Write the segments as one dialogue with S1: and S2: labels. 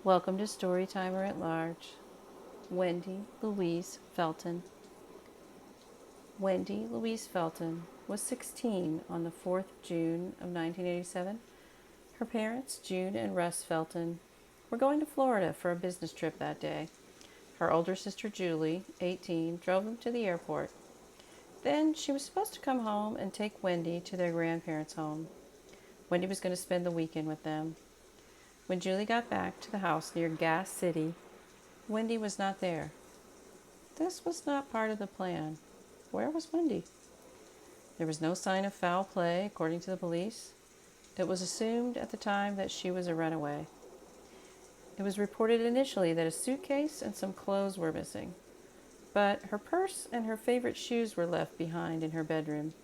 S1: Welcome to Storytimer at Large. Wendy Louise Felton. Wendy Louise Felton was 16 on the 4th of June of 1987. Her parents, June and Russ Felton, were going to Florida for a business trip that day. Her older sister Julie, 18, drove them to the airport. Then she was supposed to come home and take Wendy to their grandparents' home. Wendy was going to spend the weekend with them. When Julie got back to the house near Gas City, Wendy was not there. This was not part of the plan. Where was Wendy? There was no sign of foul play, according to the police. It was assumed at the time that she was a runaway. It was reported initially that a suitcase and some clothes were missing, but her purse and her favorite shoes were left behind in her bedroom.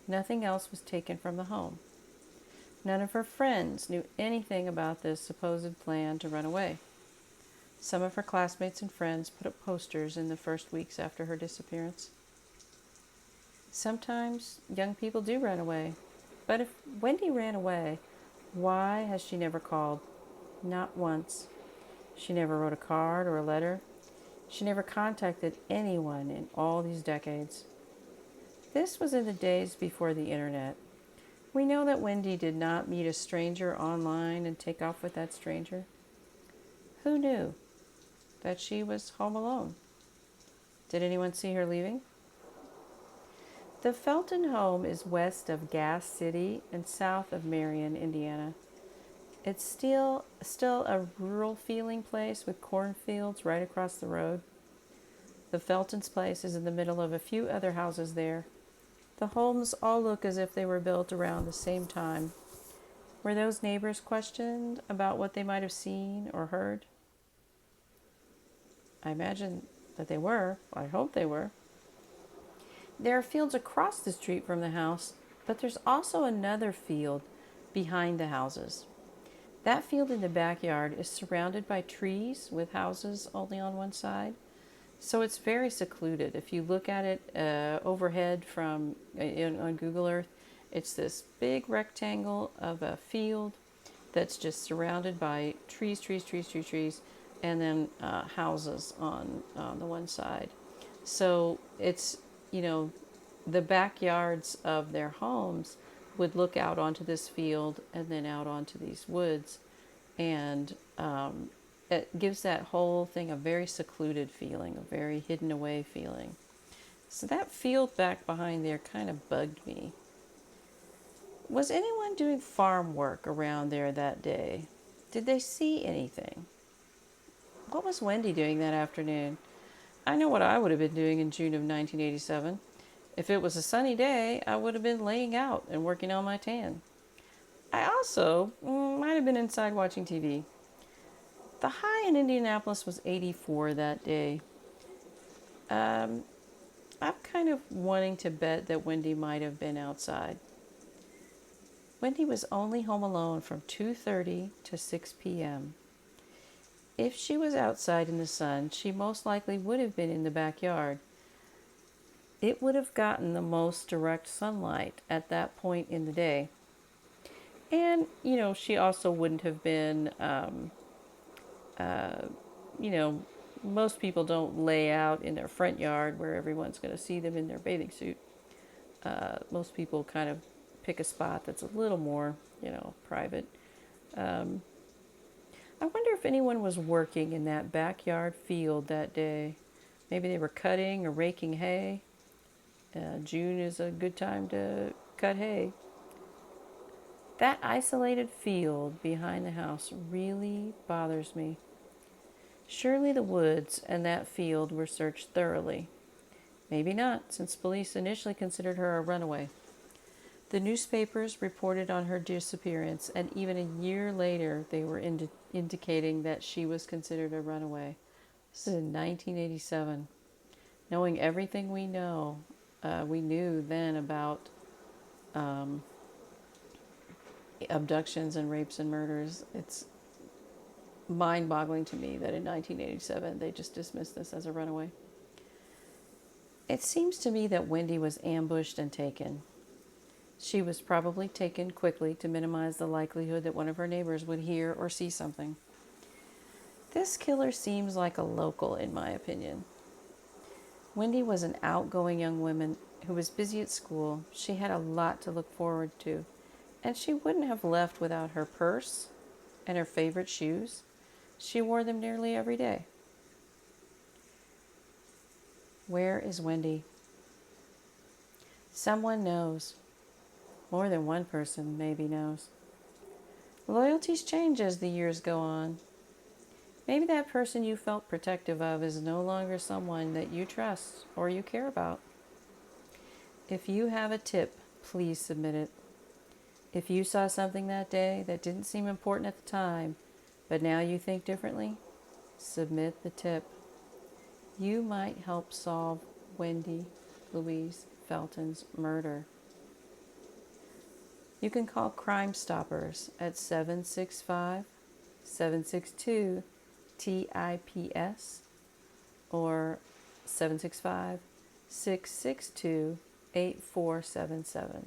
S1: Nothing else was taken from the home. None of her friends knew anything about this supposed plan to run away. Some of her classmates and friends put up posters in the first weeks after her disappearance. Sometimes young people do run away, but if Wendy ran away, why has she never called? Not once. She never wrote a card or a letter. She never contacted anyone in all these decades. This was in the days before the internet. We know that Wendy did not meet a stranger online and take off with that stranger. Who knew that she was home alone? Did anyone see her leaving? The Felton home is west of Gas City and south of Marion, Indiana. It's still a rural feeling place with cornfields right across the road. The Felton's place is in the middle of a few other houses there. The homes all look as if they were built around the same time. Were those neighbors questioned about what they might have seen or heard? I imagine that they were. I hope they were. There are fields across the street from the house, but there's also another field behind the houses. That field in the backyard is surrounded by trees with houses only on one side. So it's very secluded. If you look at it overhead from on Google Earth, it's this big rectangle of a field that's just surrounded by trees, and then houses on the one side. So it's, the backyards of their homes would look out onto this field and then out onto these woods. And it gives that whole thing a very secluded feeling, a very hidden away feeling. So that field back behind there kind of bugged me. Was anyone doing farm work around there that day? Did they see anything? What was Wendy doing that afternoon? I know what I would have been doing in June of 1987. If it was a sunny day, I would have been laying out and working on my tan. I also might have been inside watching TV. The high in Indianapolis was 84 that day. I'm kind of wanting to bet that Wendy might have been outside. Wendy was only home alone from 2:30 to 6 p.m. If she was outside in the sun, she most likely would have been in the backyard. It would have gotten the most direct sunlight at that point in the day. And, she also wouldn't have been, most people don't lay out in their front yard where everyone's going to see them in their bathing suit. Most people kind of pick a spot that's a little more, private. I wonder if anyone was working in that backyard field that day. Maybe they were cutting or raking hay. June is a good time to cut hay. That isolated field behind the house really bothers me. Surely the woods and that field were searched thoroughly. Maybe not, since police initially considered her a runaway. The newspapers reported on her disappearance, and even a year later they were indicating that she was considered a runaway. This is in 1987. Knowing everything we know, we knew then about abductions and rapes and murders. It's mind-boggling to me that in 1987 they just dismissed this as a runaway. It seems to me that Wendy was ambushed and taken. She was probably taken quickly to minimize the likelihood that one of her neighbors would hear or see something. This killer seems like a local, in my opinion. Wendy was an outgoing young woman who was busy at school. She had a lot to look forward to, and she wouldn't have left without her purse and her favorite shoes. She wore them nearly every day. Where is Wendy? Someone knows. More than one person maybe knows. Loyalties change as the years go on. Maybe that person you felt protective of is no longer someone that you trust or you care about. If you have a tip, please submit it. If you saw something that day that didn't seem important at the time, but now you think differently, submit the tip. You might help solve Wendy Louise Felton's murder. You can call Crime Stoppers at 765-762 TIPS or 765-662-8477.